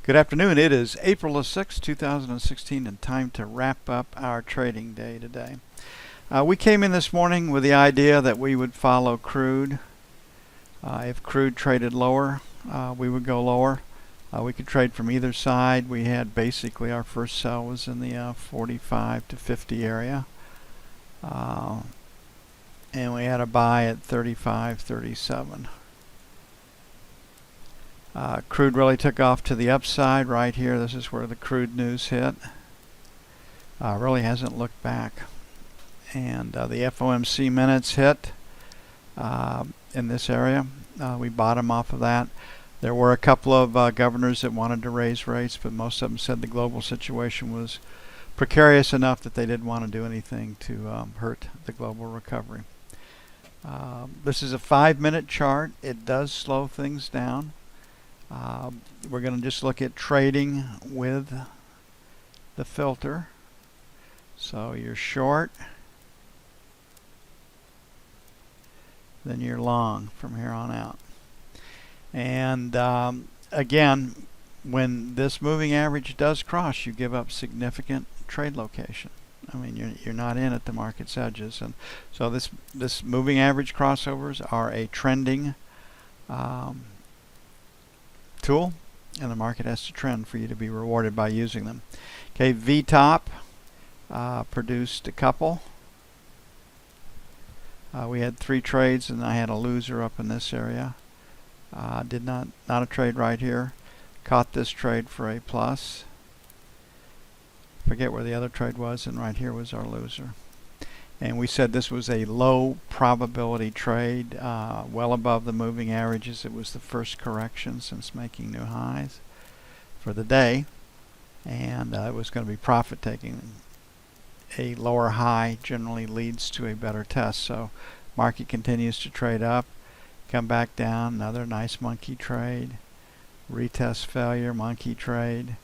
Good afternoon. It is April the 6th, 2016, and time to wrap up our trading day today. We came in this morning with the idea that we would follow crude. If crude traded lower, we would go lower. We could trade from either side. We had basically our first sell was in the 45 to 50 area. And we had a buy at 35.37. Crude really took off to the upside right here. This is where the crude news hit. Really hasn't looked back. And the FOMC minutes hit in this area. We bottom off of that. There were a couple of governors that wanted to raise rates, but most of them said the global situation was precarious enough that they didn't want to do anything to hurt the global recovery. This is a 5-minute chart. It does slow things down. We're going to just look at trading with the filter. So you're short, then you're long from here on out. And again, when this moving average does cross, you give up significant trade location. I mean, you're not in at the market's edges, and so this moving average crossovers are a trending tool, and the market has to trend for you to be rewarded by using them. Okay, VTOP produced a couple. We had 3 trades, and I had a loser up in this area. Did not a trade right here. Caught this trade for a plus. Forget where the other trade was, and right here was our loser. And we said this was a low probability trade, well above the moving averages. It was the first correction since making new highs for the day, and it was going to be profit taking. A lower high generally leads to a better test. So market continues to trade up, come back down, another nice monkey trade, retest failure, monkey trade,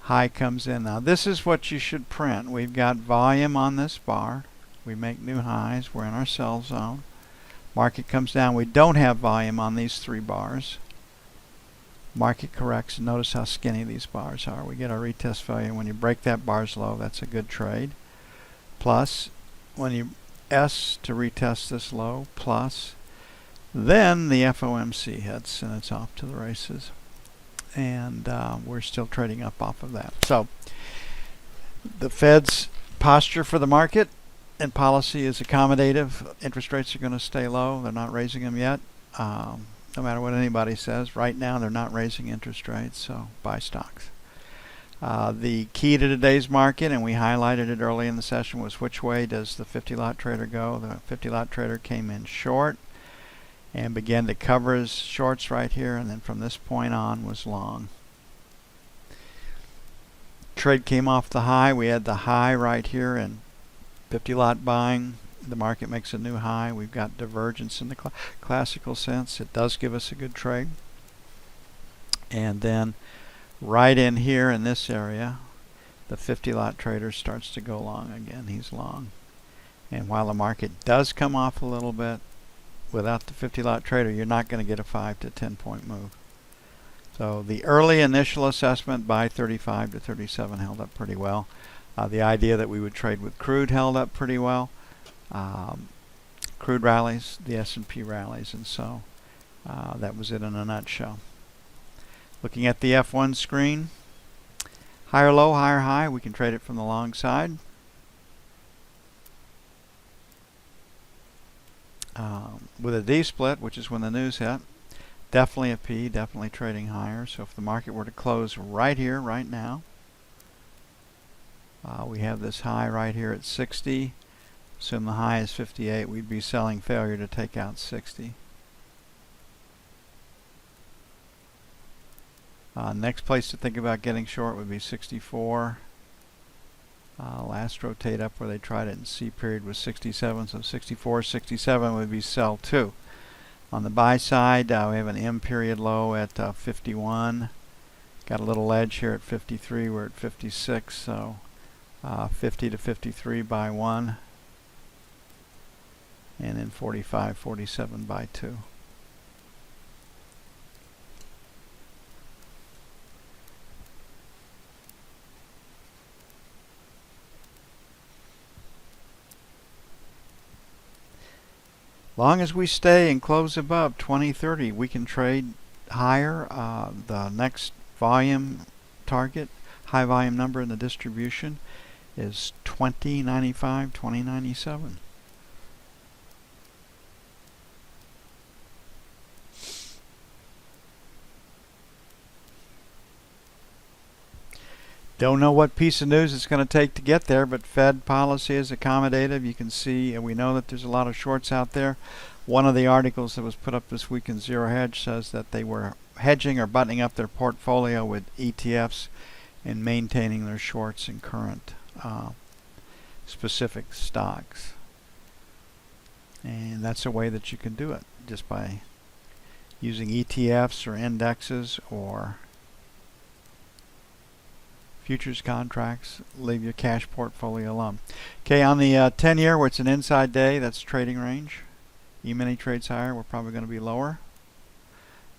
high comes in. Now this is what you should print. We've got volume on this bar. We make new highs. We're in our sell zone. Market comes down. We don't have volume on these 3 bars. Market corrects. Notice how skinny these bars are. We get our retest failure. When you break that bar's low, that's a good trade. Plus, when you S to retest this low, plus, then the FOMC hits and it's off to the races. And we're still trading up off of that. So the Fed's posture for the market and policy is accommodative. Interest rates are going to stay low. They're not raising them yet. No matter what anybody says, right now they're not raising interest rates, so buy stocks. The key to today's market, and we highlighted it early in the session, was which way does the 50-lot trader go. The 50-lot trader came in short and began to cover his shorts right here, and then from this point on was long. Trade came off the high. We had the high right here, and 50-lot buying. The market makes a new high. We've got divergence in the classical sense. It does give us a good trade. And then right in here in this area, the 50-lot trader starts to go long again. He's long. And while the market does come off a little bit, without the 50-lot trader, you're not going to get a 5 to 10 point move. So the early initial assessment by 35 to 37 held up pretty well. The idea that we would trade with crude held up pretty well. Crude rallies, the S&P rallies, and so that was it in a nutshell. Looking at the F1 screen, higher low, higher high, we can trade it from the long side. With a D split, which is when the news hit, definitely a P, definitely trading higher. So if the market were to close right here, right now, we have this high right here at 60. Assume the high is 58. We'd be selling failure to take out 60. Next place to think about getting short would be 64. Last rotate up where they tried it in C period was 67. So 64, 67 would be sell 2. On the buy side, we have an M period low at 51. Got a little edge here at 53. We're at 56. So 50 to 53 by 1. And then 45, 47 by 2. Long as we stay and close above 2030, we can trade higher. The next volume target, high volume number in the distribution, is 2095, 2097. Don't know what piece of news it's going to take to get there, but Fed policy is accommodative. You can see, and we know that there's a lot of shorts out there. One of the articles that was put up this week in Zero Hedge says that they were hedging or buttoning up their portfolio with ETFs and maintaining their shorts in current specific stocks. And that's a way that you can do it, just by using ETFs or indexes or futures contracts. Leave your cash portfolio alone. Okay, on the 10-year, where it's an inside day, that's trading range. E-mini trades higher, we're probably going to be lower.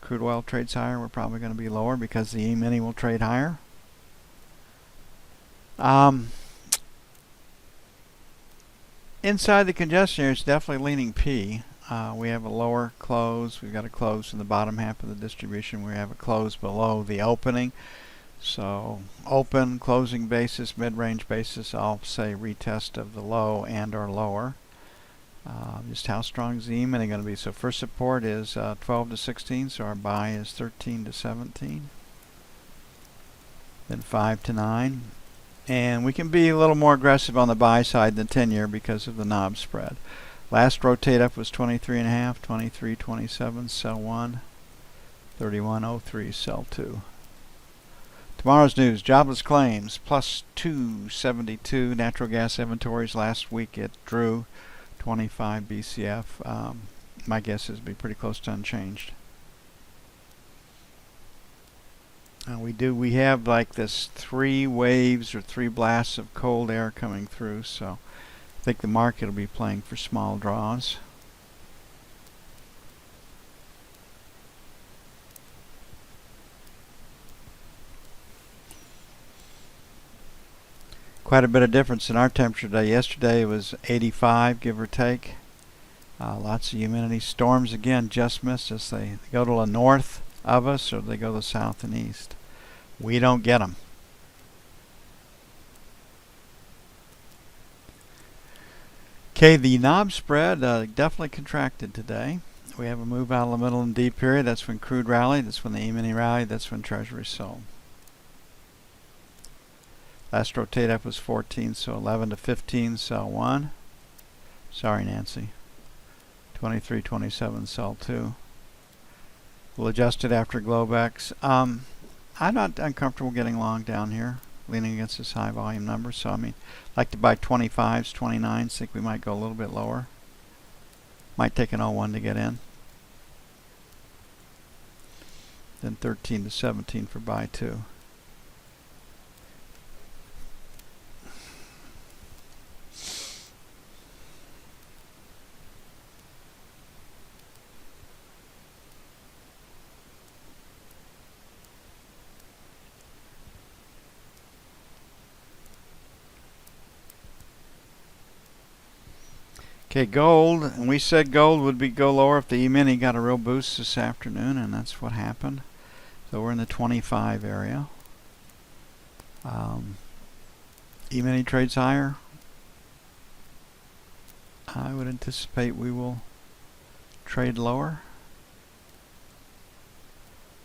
Crude oil trades higher, we're probably going to be lower because the E-mini will trade higher. Inside the congestion area, it's definitely leaning P. We have a lower close. We've got a close in the bottom half of the distribution. We have a close below the opening. So open, closing basis, mid-range basis, I'll say retest of the low and or lower. Just how strong is the E-mini going to be? So first support is 12 to 16, so our buy is 13 to 17. Then 5 to 9. And we can be a little more aggressive on the buy side than 10-year because of the knob spread. Last rotate up was 23.5, 23.27, sell 1, 31.03, sell 2. Tomorrow's news, jobless claims, plus 272. Natural gas inventories last week it drew 25 BCF. My guess is it'll be pretty close to unchanged. We have like this 3 waves or 3 blasts of cold air coming through, so I think the market will be playing for small draws. Quite a bit of difference in our temperature today. Yesterday it was 85, give or take. Lots of humidity. Storms again just missed us. They go to the north of us or they go to the south and east. We don't get them. Okay, the knob spread definitely contracted today. We have a move out of the middle and D period. That's when crude rallied. That's when the E-mini rallied. That's when Treasury sold. Last rotate up was 14, so 11 to 15, sell 1. Sorry, Nancy. 23.27, sell 2. We'll adjust it after Globex. I'm not uncomfortable getting long down here, leaning against this high volume number. So, I'd like to buy 25s, 29s. Think we might go a little bit lower. Might take an 01 to get in. Then 13 to 17 for buy 2. Okay, gold, and we said gold would go lower if the E-mini got a real boost this afternoon, and that's what happened. So we're in the 25 area. E-mini trades higher. I would anticipate we will trade lower.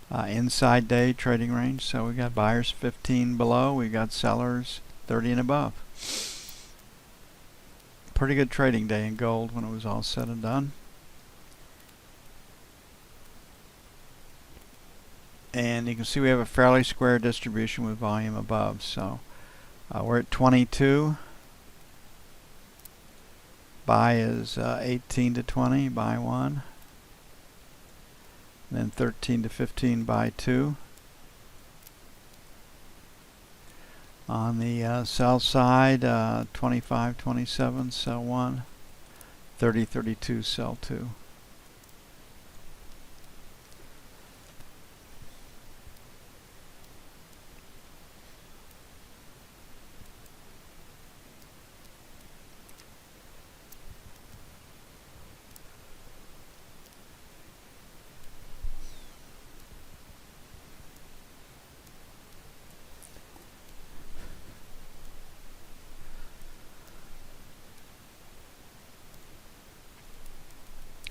Inside day trading range, so we got buyers 15 below, we got sellers 30 and above. Pretty good trading day in gold when it was all said and done. And you can see we have a fairly square distribution with volume above. So we're at 22. Buy is 18 to 20, buy 1. And then 13 to 15, buy 2. On the sell side, 25, 27, sell 1. 30, 32, sell 2.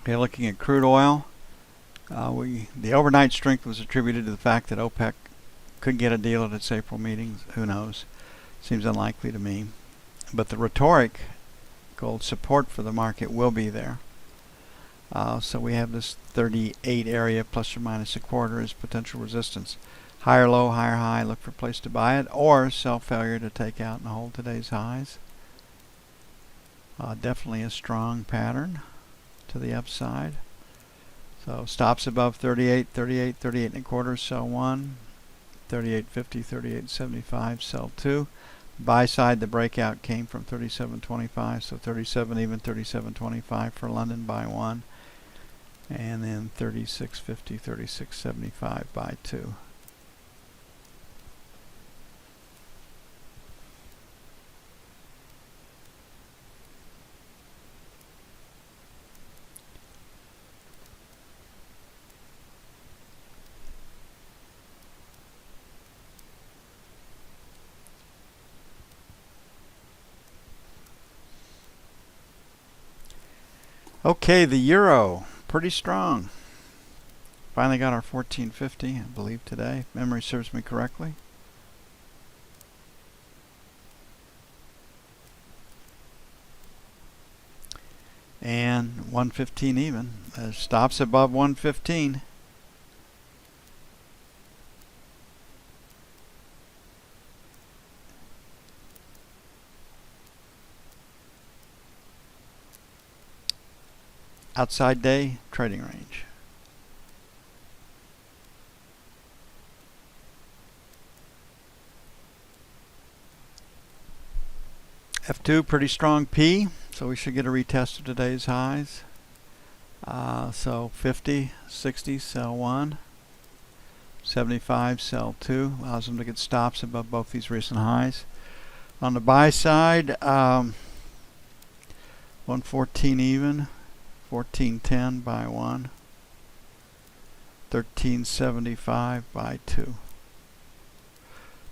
Okay, looking at crude oil, the overnight strength was attributed to the fact that OPEC could get a deal at its April meeting. Who knows? Seems unlikely to me. But the rhetoric gold support for the market will be there. So we have this 38 area plus or minus a quarter as potential resistance. Higher low, higher high, look for a place to buy it, or sell failure to take out and hold today's highs. Definitely a strong pattern to the upside. So stops above 38, 38, 38 and a quarter, sell 1. 38.50, 38.75, sell 2. Buy side, the breakout came from 37.25, so 37 even, 37.25 for London, buy 1. And then 36.50, 36.75, buy 2. Okay, the euro, pretty strong. Finally got our 14.50, I believe today, if memory serves me correctly. And 115 even. Stops above 115. Outside day trading range. F2 pretty strong P, so we should get a retest of today's highs. So 50, 60, sell 1. 75, sell 2. Allows them to get stops above both these recent highs. On the buy side, 114 even. 14.10, buy 1. 13.75, buy 2.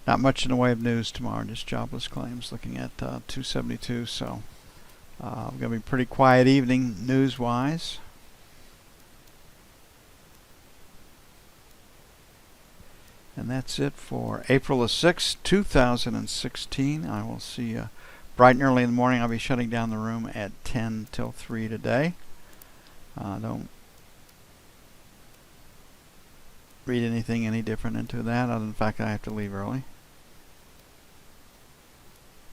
Not much in the way of news tomorrow, just jobless claims looking at 272, so going to be a pretty quiet evening news-wise. And that's it for April the 6th, 2016. I will see you bright and early in the morning. I'll be shutting down the room at 10 till 3 today. Don't read anything any different into that, other than the fact that I have to leave early.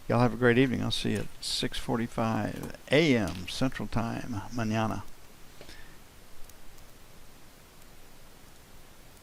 Y'all have a great evening. I'll see you at 6:45 a.m. Central Time, mañana.